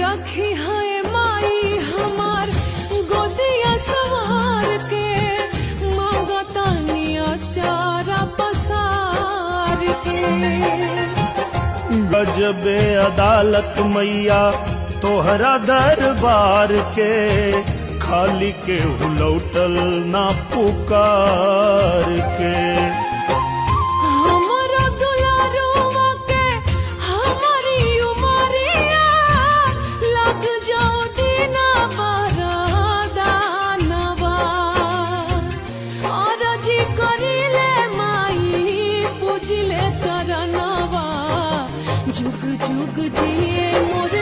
रखी है माई हमार गोदिया सवार के, मांगतानिया चारा पसार के। गजबे अदालत मैया तोहरा दरबार के, खाली के लौटल ना पुकार के। हमारा दुलारुआ के हमारी उमरिया, लग जाओ दीना बरदानवा। आरजी करिले माई पूजिले चरणवा, जुग जुग जिए मोर